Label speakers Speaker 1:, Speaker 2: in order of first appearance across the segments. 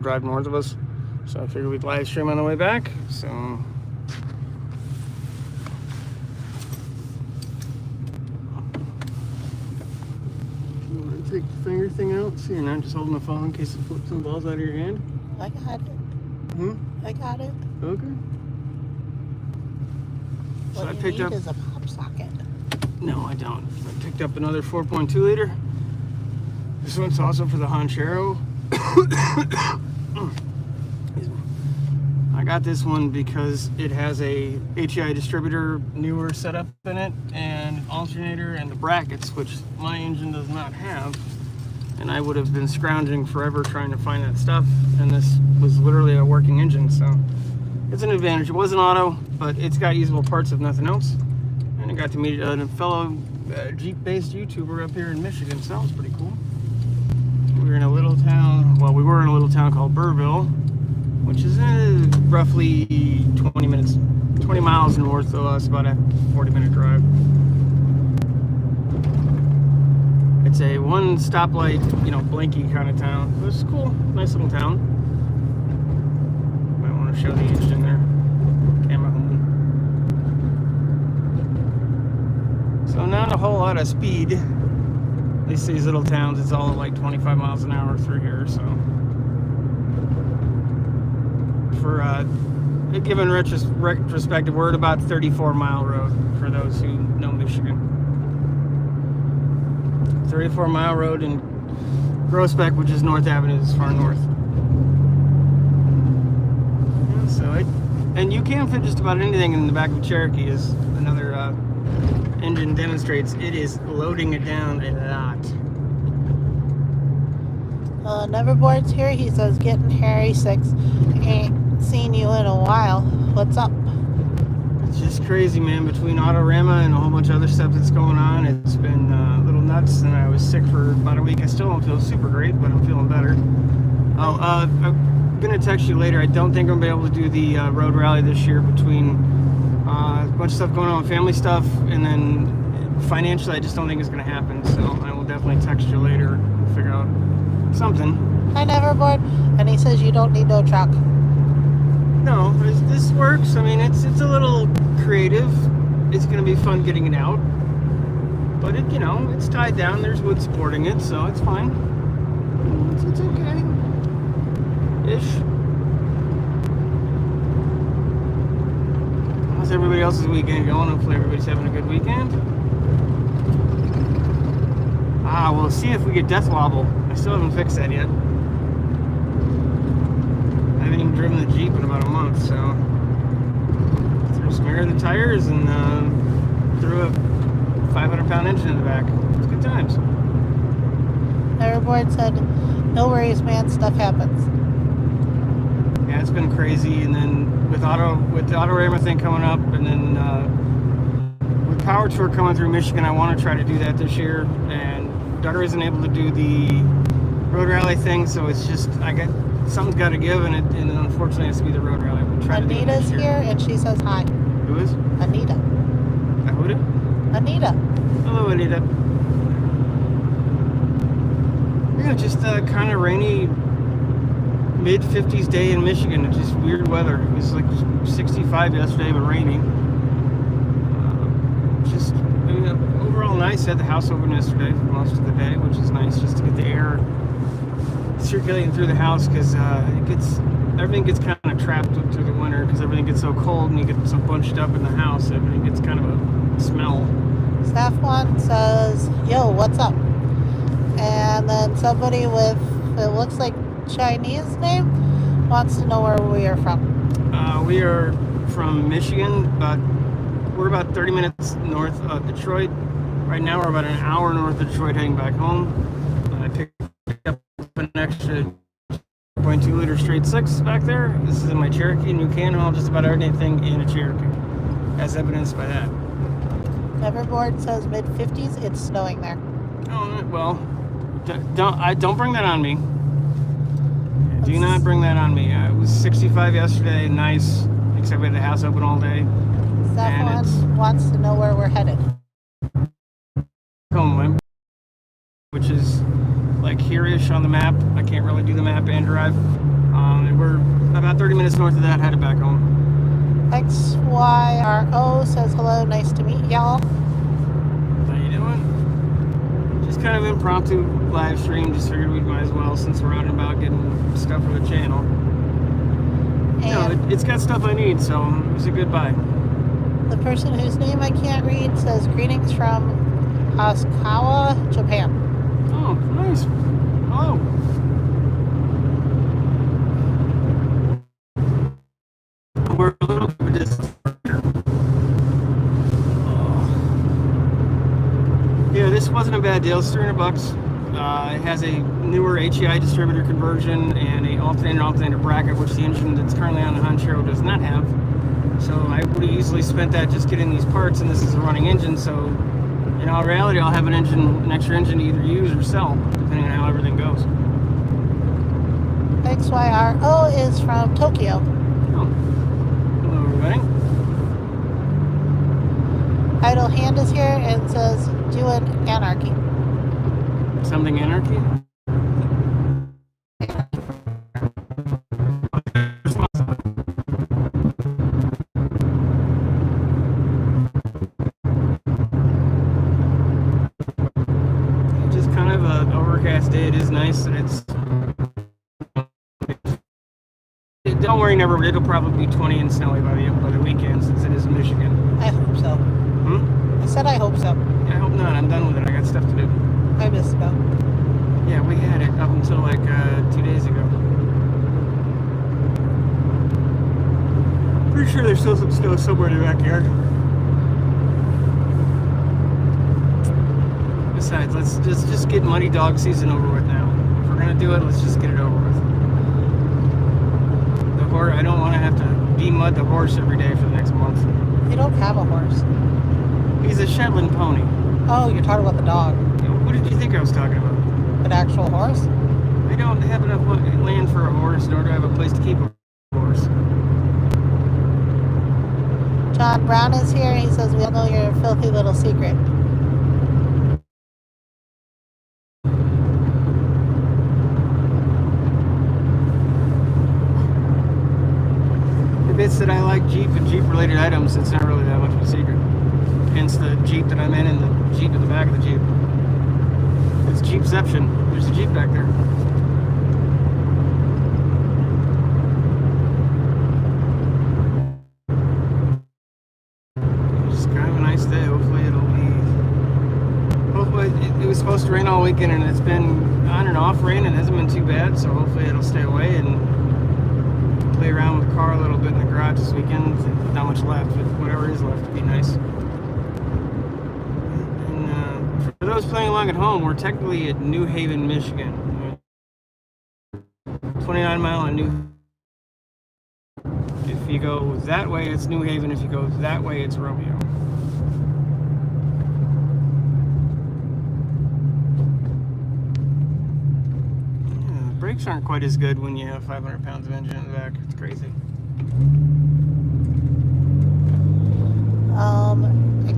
Speaker 1: drive north of us. So I figured we'd live stream on the way back. So you want to take the finger thing out so you're not just holding the phone in case it flips some balls out of your hand?
Speaker 2: I got it. I got it.
Speaker 1: Okay. So
Speaker 2: What you need is a pop socket.
Speaker 1: No, I don't. I picked up another 4.2 liter. This one's also for the Honchero. I got this one because it has a HEI distributor newer setup in it, and alternator and the brackets, which my engine does not have. And I would have been scrounging forever trying to find that stuff, and this was literally a working engine, so it's an advantage. It was an auto, but it's got usable parts if nothing else. And I got to meet a fellow Jeep-based YouTuber up here in Michigan, so that was pretty cool. We were in a little town, well, we were in a little town called Burrville, which is roughly 20 miles north of us, about a 40-minute drive. It's a one stoplight, blinky kind of town. It was cool, nice little town. Might want to show the engine there. Camera home. So not a whole lot of speed. At least these little towns, it's all like 25 miles an hour through here, so. For a given retrospective, we're at about 34-mile road for those who know Michigan. 34-mile road in Groesbeck, which is North Avenue, is far north. Yeah, and you can fit just about anything in the back of a Cherokee, as another engine demonstrates. It is loading it down a lot.
Speaker 2: Neverboard's here. He says, getting hairy 6. Ain't seen you in a while. What's up?
Speaker 1: It's just crazy, man. Between Autorama and a whole bunch of other stuff that's going on, it's been a little nuts, and I was sick for about a week. I still don't feel super great, but I'm feeling better. I'm going to text you later. I don't think I'm going to be able to do the road rally this year between a bunch of stuff going on, family stuff, and then financially, I just don't think it's going to happen. So I will definitely text you later and figure out something.
Speaker 2: Hi, Neverboard. And he says you don't need no truck.
Speaker 1: No, this works. I mean, it's a little creative. It's going to be fun getting it out. But it, it's tied down. There's wood supporting it, so it's fine. It's okay. Ish. How's everybody else's weekend going? Hopefully everybody's having a good weekend. We'll see if we get death wobble. I still haven't fixed that yet. I haven't even driven the Jeep in about a month, so threw some air in the tires and threw a 500-pound engine in the back. It was good times.
Speaker 2: Neverboard said, no worries, man, stuff happens.
Speaker 1: Yeah, it's been crazy, and then with the Autorama thing coming up, and then with Power Tour coming through Michigan, I want to try to do that this year, and Daughter isn't able to do the road rally thing, so it's just, something's got to give, and unfortunately it has to be the road rally. We'll try
Speaker 2: Anita's
Speaker 1: to do it
Speaker 2: here, and she says hi.
Speaker 1: Who is?
Speaker 2: Anita.
Speaker 1: Who?
Speaker 2: Anita.
Speaker 1: Hello, Anita. Yeah, just kind of rainy, mid-50s day in Michigan. It's just weird weather. It was like 65 yesterday, but rainy. Overall nice. I had the house open yesterday for most of the day, which is nice, just to get the air circulating through the house, because everything gets kind of trapped through the winter because everything gets so cold and you get so bunched up in the house. Everything gets kind of a smell.
Speaker 2: Staff one says, yo, what's up? And then somebody with, it looks like Chinese name, wants to know where we are from.
Speaker 1: We are from Michigan, but we're about 30 minutes north of Detroit. Right now we're about an hour north of Detroit heading back home. I picked up an extra 0.2 liter straight 6 back there. This is in my Cherokee, and you can haul just about anything in a Cherokee, as evidenced by that.
Speaker 2: Neverboard says mid-50s, it's snowing there.
Speaker 1: Oh, well, don't bring that on me. Do not bring that on me. It was 65 yesterday, nice, except we had the house open all day.
Speaker 2: Stefan wants to know where we're headed.
Speaker 1: Home, which is like here-ish Bush on the map. I can't really do the map and drive. And we're about 30 minutes north of that, headed back home.
Speaker 2: XYRO says hello, nice to meet y'all.
Speaker 1: How you doing? Just kind of impromptu live stream. Just figured we might as well, since we're out and about getting stuff for the channel. It's got stuff I need, so it was a good buy.
Speaker 2: The person whose name I can't read says greetings from Osakawa, Japan.
Speaker 1: Oh, nice. Hello. We're a little bit of a distance here. Yeah, this wasn't a bad deal. It's $300. It has a newer HEI distributor conversion and a alternator bracket, which the engine that's currently on the Honchero does not have. So I would have easily spent that just getting these parts, and this is a running engine. So in all reality, I'll have an extra engine to either use or sell, depending on how everything goes.
Speaker 2: XYRO is from Tokyo.
Speaker 1: Oh. Hello, everybody.
Speaker 2: Idle Hand is here and says, doing anarchy.
Speaker 1: Something anarchy? Just kind of an overcast day. It is nice, and don't worry, it'll probably be 20 and snowy by the weekend, since it is Michigan.
Speaker 2: I hope so. I said I hope so.
Speaker 1: Yeah, I hope not. I'm done with it. I got stuff to do.
Speaker 2: I missed it.
Speaker 1: Yeah, we had it up until like 2 days ago. Pretty sure there's still some snow somewhere in the backyard. Besides, let's just get muddy dog season over with now. If we're gonna do it, let's just get it over with. The horse, I don't want to have to de-mud the horse every day for the next month.
Speaker 2: You don't have a horse.
Speaker 1: He's a Shetland pony.
Speaker 2: Oh, you're talking about the dog.
Speaker 1: What did you think I was talking about?
Speaker 2: An actual horse?
Speaker 1: I don't have enough land for a horse, nor do I have a place to keep a horse.
Speaker 2: John Brown is here. He says, we all know your filthy little secret.
Speaker 1: The bits that I like Jeep and Jeep-related items, it's not really that much of a secret. Hence the Jeep that I'm in and the Jeep in the back of the Jeep. It's Jeepception. There's a Jeep back there. It's kind of a nice day. Hopefully it'll be... Hopefully it was supposed to rain all weekend, and it's been on and off rain, and it hasn't been too bad, so hopefully it'll stay away and play around with the car a little bit in the garage this weekend. Not much left, but whatever is left would be nice. For those playing along at home, we're technically at New Haven, Michigan. 29 mile in New. If you go that way, it's New Haven. If you go that way, it's Romeo. Yeah, the brakes aren't quite as good when you have 500 pounds of engine in the back. It's crazy.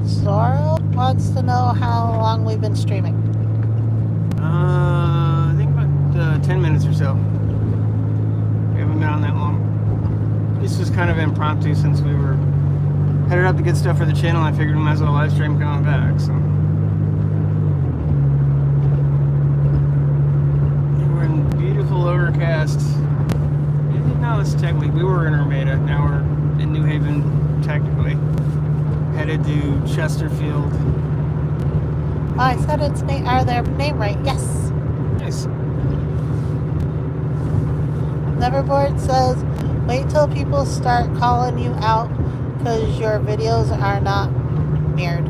Speaker 2: Zoro wants to know how long we've been streaming.
Speaker 1: I think about 10 minutes or so. We haven't been on that long. This was kind of impromptu since we were headed up to get stuff for the channel. I figured we might as well live stream coming back. So we're in beautiful overcast. No, it's technically we were in Armada. Now we're in New Haven, technically. Headed to Chesterfield.
Speaker 2: Oh, I said its name, or their name right. Yes.
Speaker 1: Nice.
Speaker 2: Neverboard says, wait till people start calling you out because your videos are not mirrored.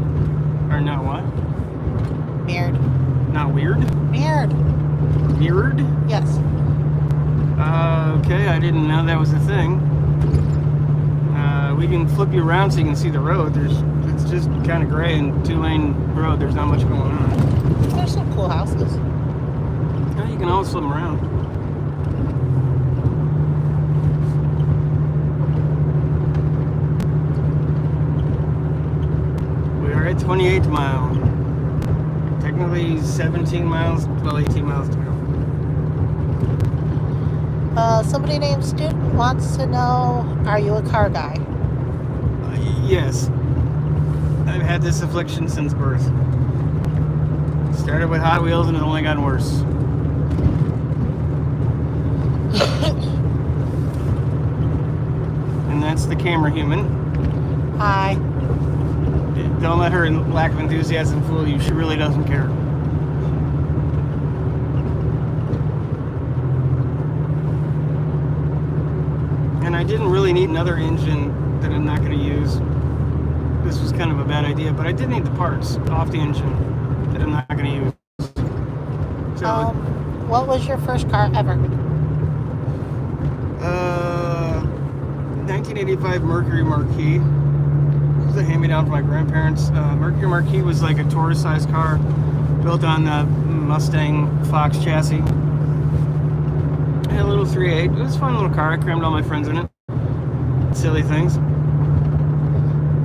Speaker 1: Or not what?
Speaker 2: Mirrored.
Speaker 1: Not weird?
Speaker 2: Mirrored.
Speaker 1: Mirrored?
Speaker 2: Yes.
Speaker 1: Okay, I didn't know that was a thing. We can flip you around so you can see the road. It's just kind of gray and 2-lane road. There's not much going on.
Speaker 2: There's some cool houses.
Speaker 1: Yeah, you can always flip them around. We are at 28th mile. Technically 17 miles, well 18 miles to go.
Speaker 2: Somebody named Student wants to know, are you a car guy?
Speaker 1: Yes. I've had this affliction since birth. Started with Hot Wheels and it's only gotten worse. And that's the camera human.
Speaker 2: Hi.
Speaker 1: Don't let her lack of enthusiasm fool you. She really doesn't care. And I didn't really need another engine that I'm not going to use. This was kind of a bad idea, but I did need the parts off the engine that I'm not going to use. So,
Speaker 2: What was your first car ever?
Speaker 1: 1985 Mercury Marquis. It was a hand-me-down from my grandparents. Mercury Marquis was like a Taurus-sized car built on the Mustang Fox chassis. It had a little 3.8. It was a fun little car. I crammed all my friends in it. Silly things.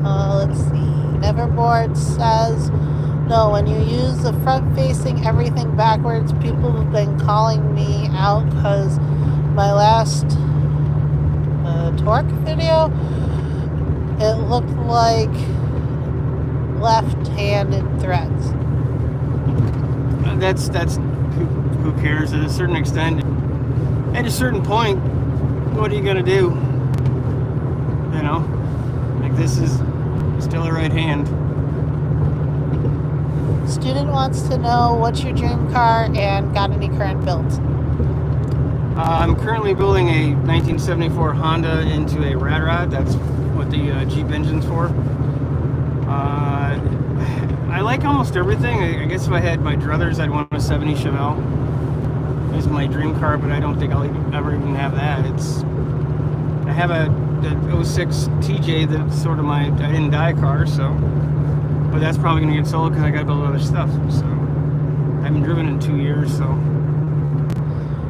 Speaker 2: Let's see. Neverboard says, no, when you use the front-facing everything backwards, people have been calling me out because my last torque video, it looked like left-handed threads.
Speaker 1: That's who cares at a certain extent. At a certain point, what are you gonna do? You know, like this is still a right hand.
Speaker 2: Student wants to know what's your dream car and got any current builds.
Speaker 1: I'm currently building a 1974 Honda into a Rad Rod. That's what the Jeep engine's for. I like almost everything. I guess if I had my druthers, I'd want a 70 Chevelle. It's my dream car, but I don't think I'll ever even have that. I have a 06 TJ that's sort of my I didn't die car, so. But that's probably gonna get sold because I gotta build other stuff. So I haven't driven in 2 years, so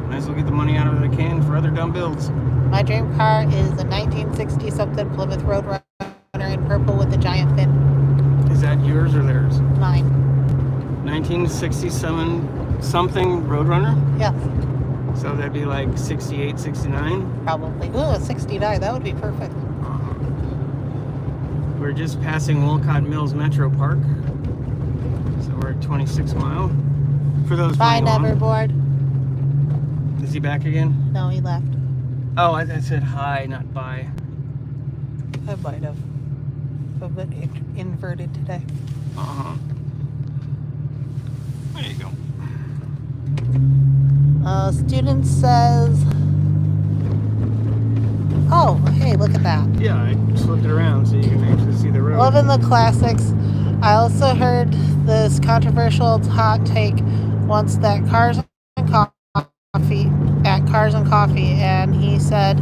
Speaker 1: might as well get the money out of it I can for other dumb builds.
Speaker 2: My dream car is a 1960 something Plymouth Roadrunner in purple with a giant fin.
Speaker 1: Is that yours or theirs?
Speaker 2: Mine.
Speaker 1: 1967 something Roadrunner?
Speaker 2: Yes.
Speaker 1: So that'd be like 68, 69?
Speaker 2: Probably. Ooh, a 69. That would be perfect.
Speaker 1: We're just passing Wolcott Mills Metro Park. So we're at 26 Mile. For those
Speaker 2: Bye,
Speaker 1: playing along.
Speaker 2: Neverboard.
Speaker 1: Is he back again?
Speaker 2: No, he left.
Speaker 1: Oh, I said hi, not bye.
Speaker 2: I might have. A bit inverted today.
Speaker 1: Uh-huh. There you go.
Speaker 2: Student says, oh, hey, look at that.
Speaker 1: Yeah, I flipped it around so you can actually see the road.
Speaker 2: Loving the classics. I also heard this controversial hot take once that Cars and Coffee, and he said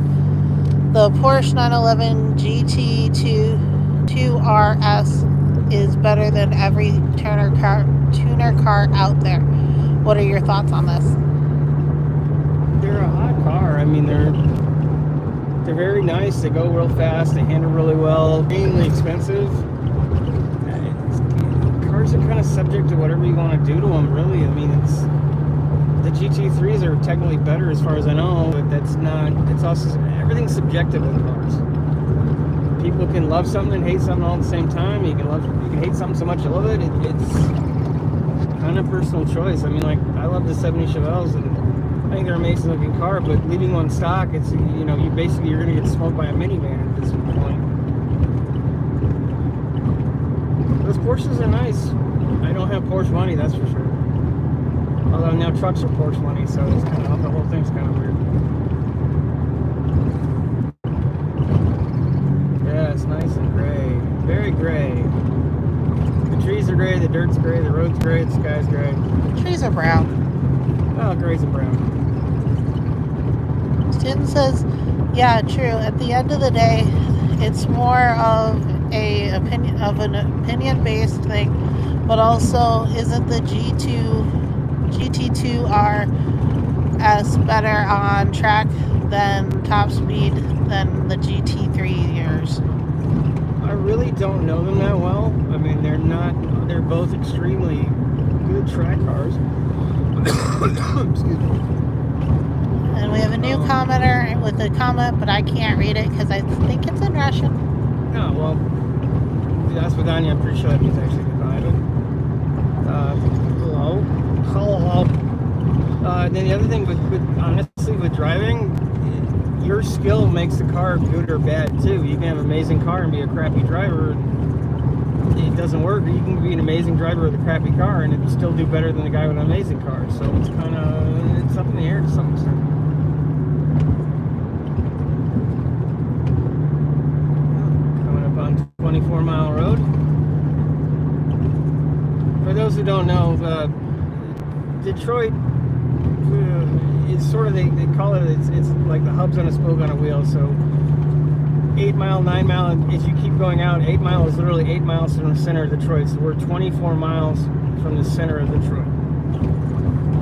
Speaker 2: the Porsche 911 GT2 RS is better than every tuner car out there. What are your thoughts on this?
Speaker 1: They're a hot car. I mean, they're very nice. They go real fast. They handle really well. Mainly expensive. Cars are kind of subject to whatever you want to do to them, really. I mean, the GT3s are technically better as far as I know, but that's not. It's also everything's subjective in cars. People can love something and hate something all at the same time. You can hate something so much you love it. It's kind of personal choice. I mean, like I love the 70 Chevelles and I think they're an amazing looking car, but leaving one stock, it's you're gonna get smoked by a minivan at this point. Those Porsches are nice. I don't have Porsche money, that's for sure. Although now trucks are Porsche money, so it's kind of the whole thing's kind of weird. Yeah, it's nice and gray, very gray. The trees are gray, the dirt's gray, the road's gray, the sky's gray.
Speaker 2: Trees are brown.
Speaker 1: Oh, gray's and brown.
Speaker 2: Student says, yeah, true. At the end of the day, it's more of an opinion-based thing, but also isn't the GT2 RS better on track than top speed than the GT3 years?
Speaker 1: I really don't know them that well. I mean, they're both extremely good track cars. Excuse me.
Speaker 2: And And we have a new commenter with a comment, but I can't read it because I think it's in Russian.
Speaker 1: Oh, well, that's with Anya. I'm pretty sure that means actually goodbye. But, hello. Hello. And then the other thing, honestly, with driving, your skill makes the car good or bad, too. You can have an amazing car and be a crappy driver. It doesn't work. You can be an amazing driver with a crappy car and it'd still do better than the guy with an amazing car. So it's kind of, it's up in the air to some extent. Coming up on 24 Mile Road. For those who don't know, Detroit, it's sort of, they call it, it's like the hubs on a spoke on a wheel. So 8 Mile, 9 Mile, and as you keep going out, 8 Mile is literally 8 miles from the center of Detroit. So we're 24 miles from the center of Detroit.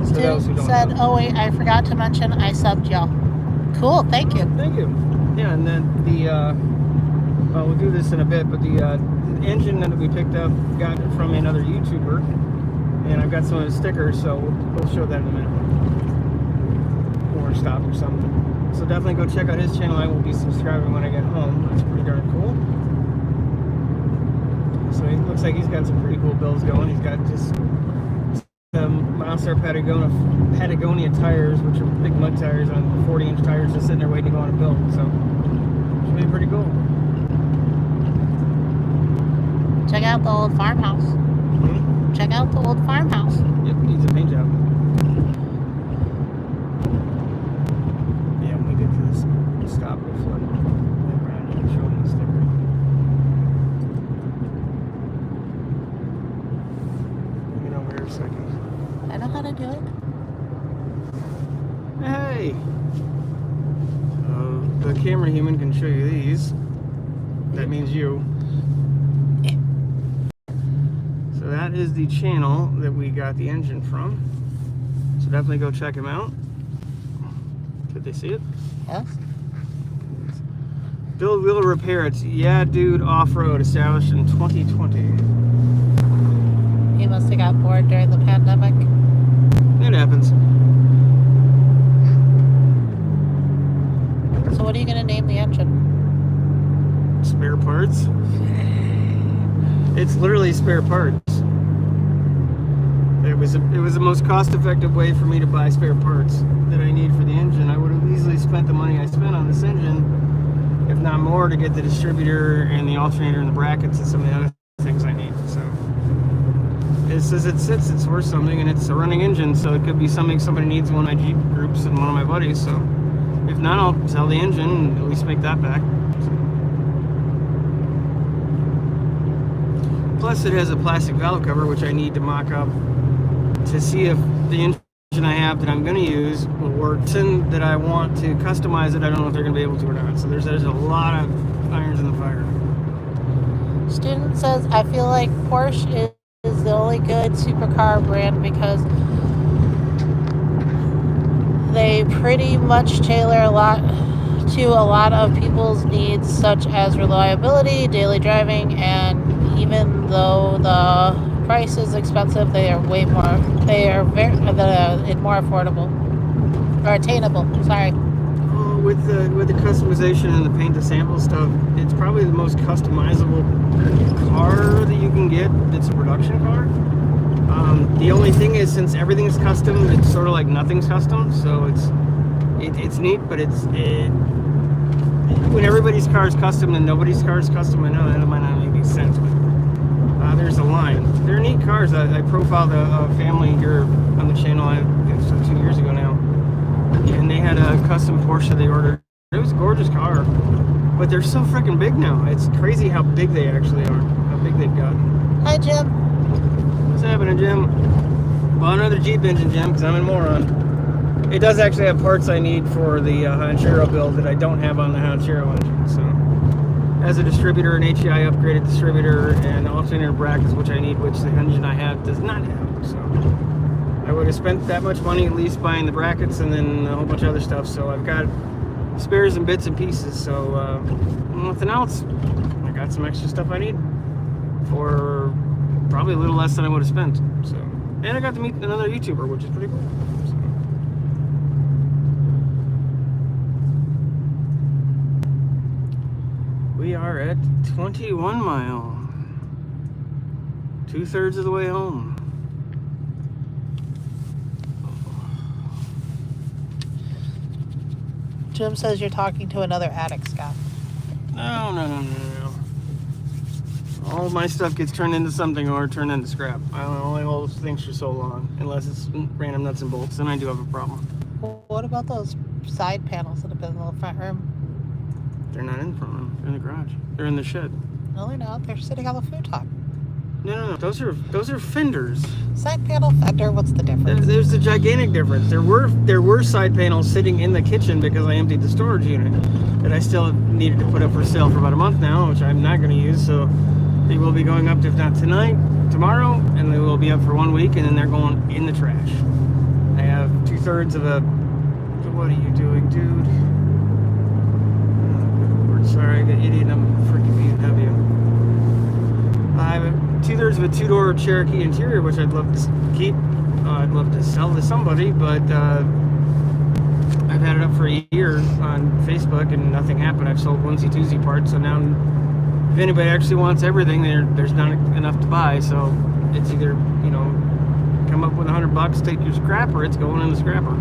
Speaker 1: So those who don't
Speaker 2: said,
Speaker 1: know.
Speaker 2: oh wait, I forgot to mention I subbed y'all. Cool, thank you.
Speaker 1: Thank you. Yeah, and then the, well, we'll do this in a bit, but the engine that we picked up got it from another YouTuber, and I've got some of the stickers, so we'll show that in a minute. Or stop or something. So definitely go check out his channel. I will be subscribing when I get home. That's pretty darn cool. So it looks like he's got some pretty cool builds going. He's got just some Monster Patagonia tires, which are big mud tires on 40-inch tires, just sitting there waiting to go on a build. So it's really pretty cool.
Speaker 2: Check out the old farmhouse.
Speaker 1: Mm-hmm.
Speaker 2: Check out the old farmhouse.
Speaker 1: Yep, needs a paint job. Stop or flip around and show them the sticker. Get over here a second.
Speaker 2: I know how to do it.
Speaker 1: Hey! The camera human can show you these. That means you. So that is the channel that we got the engine from. So definitely go check him out. Did they see it?
Speaker 2: Yes.
Speaker 1: Build, wheel, repair it. Yeah, dude, off-road, established in 2020.
Speaker 2: He must have got bored during the pandemic.
Speaker 1: It happens.
Speaker 2: So what are you going to name the engine?
Speaker 1: Spare parts. It's literally spare parts. It was the most cost-effective way for me to buy spare parts that I need for the engine. I would have easily spent the money I spent on this engine, if not more, to get the distributor and the alternator and the brackets and some of the other things I need. So as it sits, it's worth something, and it's a running engine, so it could be something somebody needs in one of my Jeep groups and one of my buddies. So if not, I'll sell the engine and at least make that back. Plus, it has a plastic valve cover, which I need to mock up to see if the engine I have that I'm going to use will work. And that I want to customize it, I don't know if they're going to be able to or not. So there's a lot of irons in the fire.
Speaker 2: Student says, I feel like Porsche is the only good supercar brand because they pretty much tailor a lot of people's needs, such as reliability, daily driving, and even though the price is expensive, they are more affordable or attainable. Sorry.
Speaker 1: With the customization and the paint to sample stuff, it's probably the most customizable car that you can get. It's a production car. The only thing is, since everything's custom, it's sort of like nothing's custom. So it's neat, but when everybody's car is custom and nobody's car is custom, I know that might not make any sense. But there's a line. They're neat cars. I profiled a family here on the channel, I guess 2 years ago now, and they had a custom Porsche they ordered. It was a gorgeous car, but they're so freaking big now. It's crazy how big they actually are, how big they've gotten.
Speaker 2: Hi, Jim.
Speaker 1: What's happening, Jim? Bought another Jeep engine, Jim, because I'm a moron. It does actually have parts I need for the Hanchiro build that I don't have on the Hanchiro engine. So, as a distributor, an HEI upgraded distributor, and alternator brackets, which I need, which the engine I have does not have. So, I would have spent that much money at least buying the brackets and then a whole bunch of other stuff. So, I've got spares and bits and pieces. So, nothing else. I got some extra stuff I need for probably a little less than I would have spent. So, and I got to meet another YouTuber, which is pretty cool. So. are at 21 mile. 2/3 of the way home.
Speaker 2: Jim says you're talking to another addict, Scott.
Speaker 1: No. All of my stuff gets turned into something or turned into scrap. I only hold things for so long, unless it's random nuts and bolts, then I do have a problem.
Speaker 2: Well, what about those side panels that have been in the front room?
Speaker 1: They're not in the front room. They're in the garage. They're in the shed.
Speaker 2: No, they're not. They're sitting on the futon.
Speaker 1: No. Those are fenders.
Speaker 2: Side panel, fender, what's the difference?
Speaker 1: There's a gigantic difference. There were side panels sitting in the kitchen because I emptied the storage unit that I still needed to put up for sale for about a month now, which I'm not going to use. So they will be going up, if not tonight, tomorrow, and they will be up for 1 week, and then they're going in the trash. I have 2/3 of a. What are you doing, dude? Oh, good Lord, sorry, I got idiot. I'm freaking BMW. I have 2/3 of a 2-door Cherokee interior, which I'd love to keep. I'd love to sell to somebody, but I've had it up for a year on Facebook and nothing happened. I've sold onesie-twosie parts, so now if anybody actually wants everything, there's not enough to buy. So it's either, come up with $100, take your scrap, or it's going in the scrapper.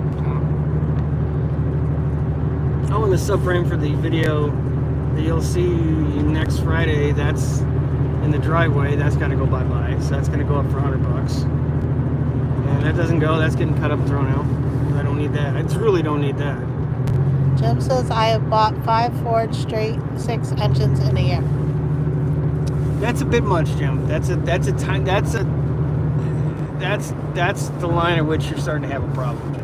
Speaker 1: Oh, and the subframe for the video that you'll see next Friday, that's in the driveway. That's got to go bye-bye. So that's going to go up for $100. And that doesn't go. That's getting cut up and thrown out. I don't need that. I really don't need that.
Speaker 2: Jim says I have bought 5 Ford straight 6 engines in a year.
Speaker 1: That's a bit much, Jim. That's the line at which you're starting to have a problem.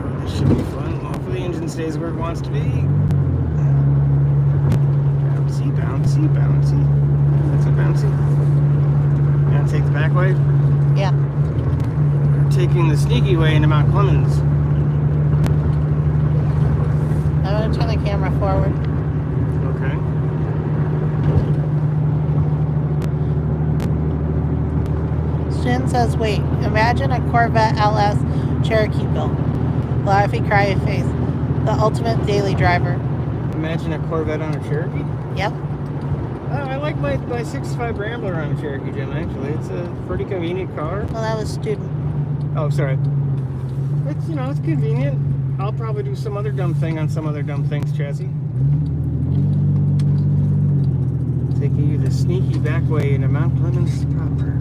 Speaker 1: Oh, this should be fun. Hopefully the engine stays where it wants to be. Bouncy. That's a bouncy. Now take the back way.
Speaker 2: Yeah.
Speaker 1: We're taking the sneaky way into Mount Clemens.
Speaker 2: I'm going to turn the camera forward.
Speaker 1: Okay.
Speaker 2: Shin says, wait, imagine a Corvette LS Cherokee built. Laughy cry face. The ultimate daily driver.
Speaker 1: Imagine a Corvette on a Cherokee?
Speaker 2: Yep.
Speaker 1: I like my 65 Rambler on a Cherokee, Jim, actually. It's a pretty convenient car.
Speaker 2: Well, that was student.
Speaker 1: Oh, sorry. It's, it's convenient. I'll probably do some other dumb thing on some other dumb things chassis. Taking you the sneaky back way into Mount Clemens proper.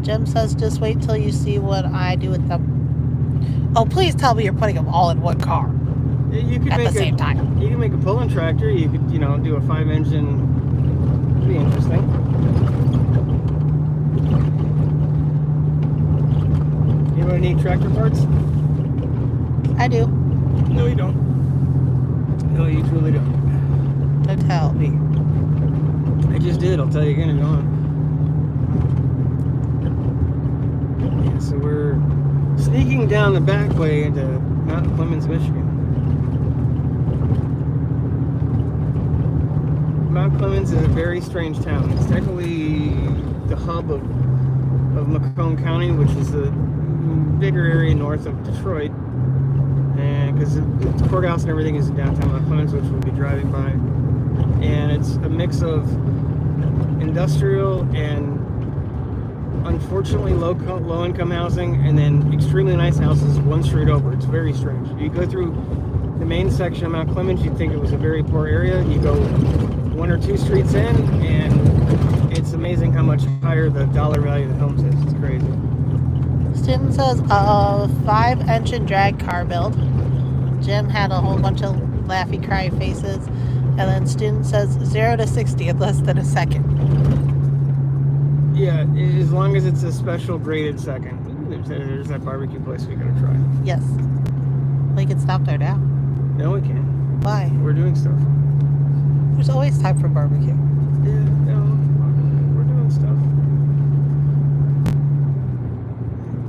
Speaker 2: Jim says, just wait till you see what I do with them. Oh, please tell me you're putting them all in one car.
Speaker 1: You could
Speaker 2: at the same time.
Speaker 1: You can make a pulling tractor. You could, do a 5-engine. It'd be interesting. Anybody need tractor parts?
Speaker 2: I do.
Speaker 1: No, you don't. No, you truly don't.
Speaker 2: Don't tell me.
Speaker 1: I just did. I'll tell you again if you want. Yeah, so we're sneaking down the back way into Mount Clemens, Michigan. Mount Clemens is a very strange town. It's technically the hub of Macomb County, which is a bigger area north of Detroit. And because the courthouse and everything is in downtown Mount Clemens, which we'll be driving by. And it's a mix of industrial and unfortunately low-income housing, and then extremely nice houses one street over. It's very strange. You go through the main section of Mount Clemens, you'd think it was a very poor area. You go 1 or 2 streets in, and it's amazing how much higher the dollar value of the homes is. It's crazy.
Speaker 2: Student says, 5-engine drag car build. Jim had a whole bunch of laughy cry faces. And then student says 0 to 60 in less than a second.
Speaker 1: Yeah, as long as it's a special graded second. There's that barbecue place we gotta try.
Speaker 2: Yes. We can stop there now.
Speaker 1: No, we can't.
Speaker 2: Why?
Speaker 1: We're doing stuff.
Speaker 2: There's always time for barbecue.
Speaker 1: Yeah, no, we're doing stuff.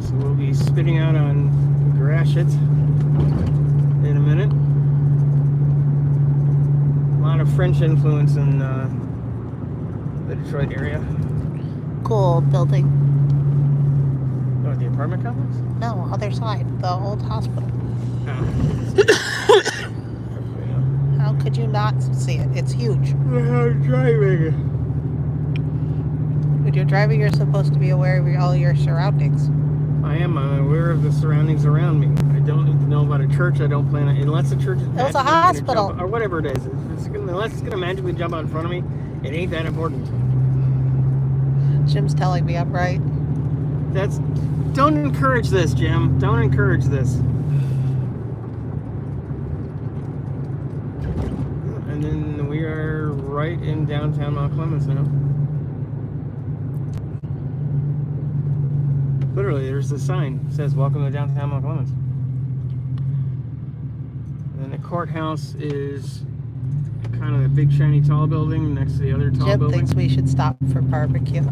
Speaker 1: So we'll be spitting out on Gratiot in a minute. A lot of French influence in the Detroit area.
Speaker 2: Cool building.
Speaker 1: Oh, the apartment complex?
Speaker 2: No, other side. The old hospital. How could you not see it? It's huge.
Speaker 1: I'm driving.
Speaker 2: When you're driving, you're supposed to be aware of all your surroundings.
Speaker 1: I am aware of the surroundings around me. I don't need to know about a church. I don't plan on, unless the church is
Speaker 2: It was a
Speaker 1: magically gonna
Speaker 2: hospital.
Speaker 1: jump, or whatever it is. Unless it's going to magically jump out in front of me, it ain't that important.
Speaker 2: Jim's telling me I'm right.
Speaker 1: Don't encourage this, Jim. Don't encourage this. And then we are right in downtown Mount Clemens now. Literally, there's a sign that says, "Welcome to downtown Mount Clemens." And then the courthouse is kind of a big, shiny, tall building next to the other tall
Speaker 2: Jim
Speaker 1: building.
Speaker 2: thinks we should stop for barbecue.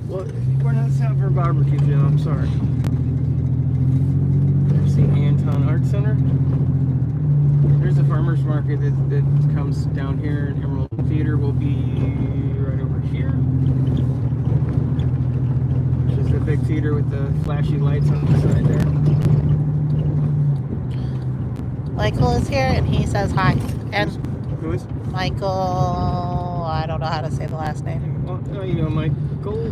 Speaker 1: Well, we're not stopping for barbecue, Jim. I'm sorry. There's the Anton Art Center. There's a farmer's market that comes down here. Emerald Theater will be right over here. Which is the big theater with the flashy lights on the side there.
Speaker 2: Michael is here and he says hi. And
Speaker 1: Who is?
Speaker 2: Michael, I don't know how to say the last name.
Speaker 1: Well, you know, Michael.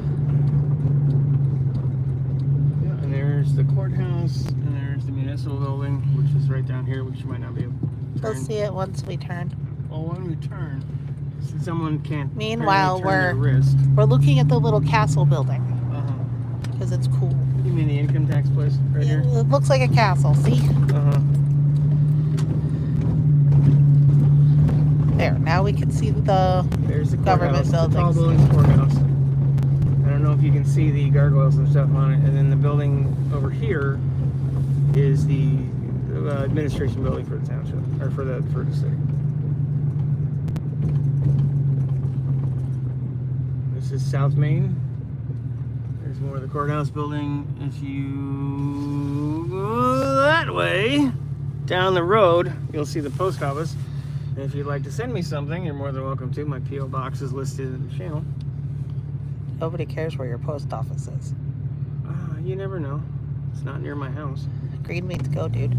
Speaker 1: Yeah, and there's the courthouse, and there's the municipal building, which is right down here, which you might not be able to
Speaker 2: We'll
Speaker 1: turn.
Speaker 2: see it once we turn.
Speaker 1: Well, when we turn, since someone can't
Speaker 2: Meanwhile,
Speaker 1: apparently turn their wrist.
Speaker 2: We're looking at the little castle building
Speaker 1: Uh-huh.
Speaker 2: because it's cool.
Speaker 1: You mean the income tax place right here?
Speaker 2: It looks like a castle. See?
Speaker 1: Uh-huh.
Speaker 2: There. Now we can see the
Speaker 1: There's the
Speaker 2: government
Speaker 1: courthouse, the tall
Speaker 2: buildings.
Speaker 1: building's courthouse. I don't know if you can see the gargoyles and stuff on it. And then the building over here is the administration building for the township, or for the city. This is South Main. There's more of the courthouse building. If you go that way, down the road, you'll see the post office. And if you'd like to send me something, you're more than welcome to. My P.O. box is listed in the channel.
Speaker 2: Nobody cares where your post office is.
Speaker 1: You never know. It's not near my house.
Speaker 2: Green means go, dude.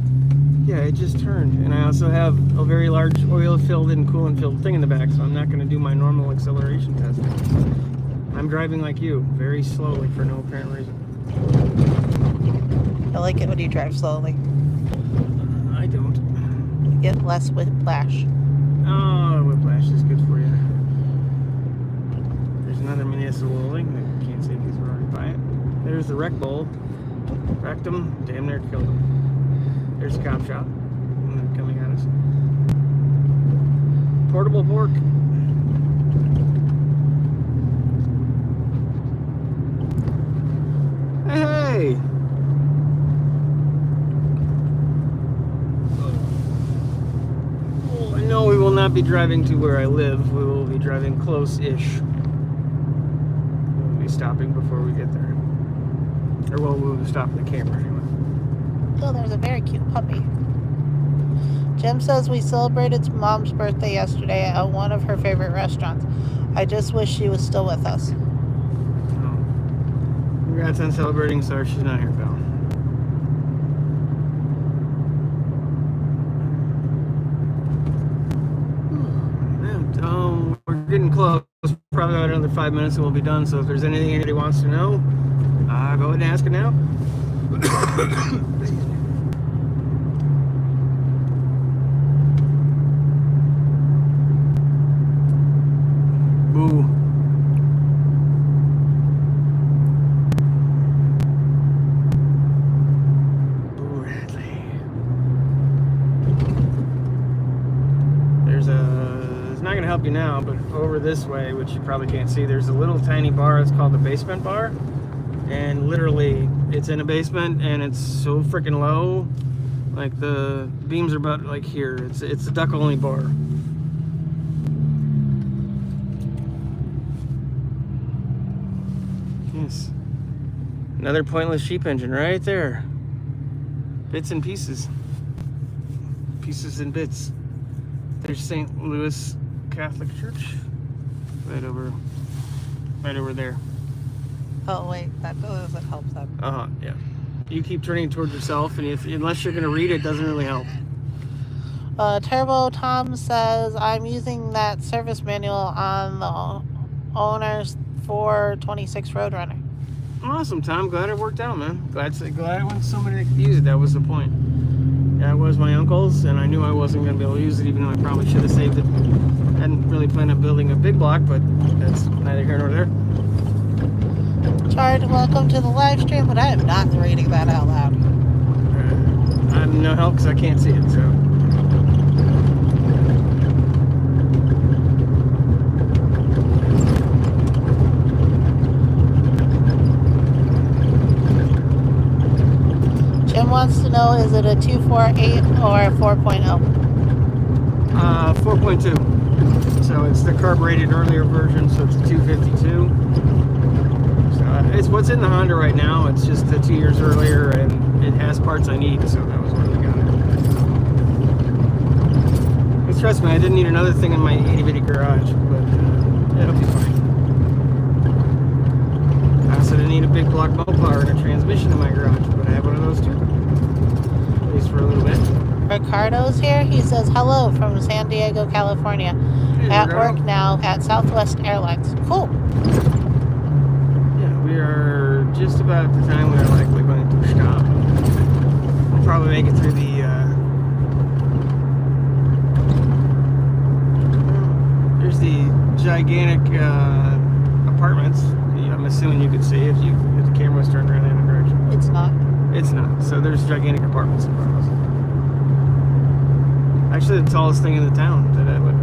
Speaker 1: Yeah, it just turned. And I also have a very large oil-filled and coolant-filled thing in the back, so I'm not going to do my normal acceleration testing. I'm driving like you, very slowly for no apparent reason.
Speaker 2: I like it when you drive slowly.
Speaker 1: I don't.
Speaker 2: You get less whiplash.
Speaker 1: Oh, whiplash is good for you. There's another municipal building. I can't see because we're already by it. There's the wreck bowl. Wrecked them, damn near killed them. There's a cop shop coming at us. Portable pork. Hey! Oh, no, we will not be driving to where I live. We will be driving close-ish. We'll be stopping before we get there. Or well, we'll be stopping the camera anyway.
Speaker 2: Oh, there's a very cute puppy. Jim says we celebrated Mom's birthday yesterday at one of her favorite restaurants. I just wish she was still with us.
Speaker 1: Oh. Congrats on celebrating. Sorry she's not here, pal. Oh, we're getting close. Probably about another 5 minutes and we'll be done. So if there's anything anybody wants to know, go ahead and ask it now. Excuse me. Boo. Boo Radley. It's not going to help you now, but over this way, which you probably can't see, there's a little tiny bar. It's called the basement bar. And literally, it's in a basement, and it's so freaking low. Like, the beams are about, like, here. It's a duck-only bar. Yes. Another pointless sheep engine right there. Bits and pieces. Pieces and bits. There's St. Louis Catholic Church. Right over there.
Speaker 2: Oh, wait, that doesn't help them.
Speaker 1: Yeah. You keep turning towards yourself, and unless you're going to read it, doesn't really help.
Speaker 2: Turbo Tom says, I'm using that service manual on the owner's 426 Roadrunner.
Speaker 1: Awesome, Tom. Glad it worked out, man. Glad it went to somebody that could use it. That was the point. Yeah, it was my uncle's, and I knew I wasn't going to be able to use it, even though I probably should have saved it. Hadn't really planned on building a big block, but that's neither here nor there.
Speaker 2: Chard, welcome to the live stream, but I am not reading that out loud.
Speaker 1: I'm no help because I can't see it, so.
Speaker 2: Jim wants to know, is it a 248 or a 4.0?
Speaker 1: 4.2. So it's the carbureted earlier version, so it's a 252. It's what's in the Honda right now. It's just 2 years earlier, and it has parts I need, so that was why we got it. But trust me, I didn't need another thing in my itty-bitty garage, but it'll be fine. I also didn't need a big block motor and a transmission in my garage, but I have one of those too, at least for a little bit.
Speaker 2: Ricardo's here. He says, hello from San Diego, California.
Speaker 1: Hey,
Speaker 2: at
Speaker 1: Ricardo.
Speaker 2: work now at Southwest Airlines. Cool.
Speaker 1: We are just about the time we are likely going to stop. We'll probably make it through the there's the gigantic apartments. I'm assuming you could see if the camera was turned around in the direction.
Speaker 2: It's not.
Speaker 1: It's not. So there's gigantic apartments in front of us. Actually, the tallest thing in the town that I live.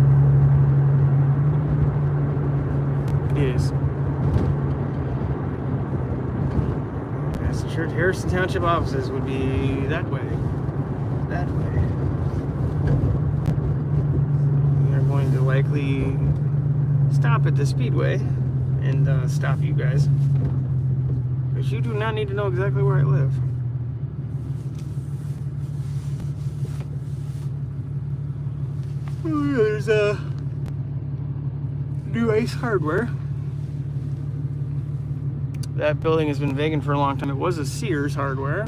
Speaker 1: It is. Harrison Township offices would be that way. That way. We are going to likely stop at the Speedway and stop you guys. Because you do not need to know exactly where I live. Oh, yeah, there's a new Ace Hardware. That building has been vacant for a long time. It was a Sears Hardware.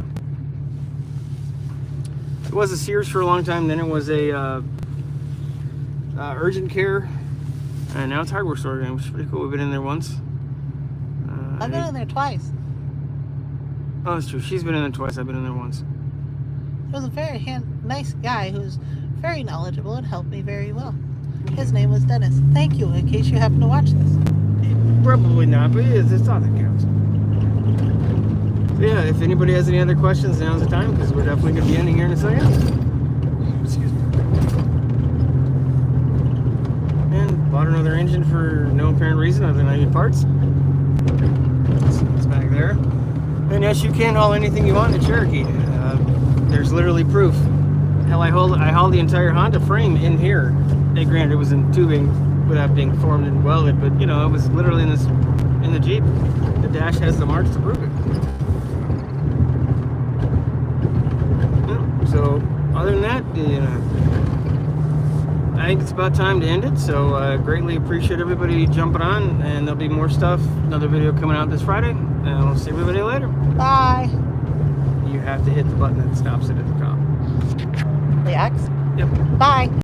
Speaker 1: It was a Sears for a long time. Then it was a urgent care, and now it's a hardware store again, which is pretty cool. We've been in there once.
Speaker 2: I've been in there twice.
Speaker 1: Oh, that's true. She's been in there twice. I've been in there once.
Speaker 2: There was a very nice guy who's very knowledgeable and helped me very well. His name was Dennis. Thank you, in case you happen to watch this.
Speaker 1: Probably not, but it's all that counts. So yeah, if anybody has any other questions, now's the time, because we're definitely going to be ending here in a second. Excuse me. And bought another engine for no apparent reason other than I need parts. So it's back there. And yes, you can haul anything you want in a Cherokee. There's literally proof. Hell, I hauled the entire Honda frame in here. Hey, granted, it was in tubing without being formed and welded, but you know, it was literally in the Jeep. The dash has the marks to prove it. Yeah, so other than that, you know, I think it's about time to end it. So greatly appreciate everybody jumping on, and there'll be more stuff. Another video coming out this Friday, and I'll see everybody later.
Speaker 2: Bye.
Speaker 1: You have to hit the button that stops it at the top.
Speaker 2: The X?
Speaker 1: Yep.
Speaker 2: Bye.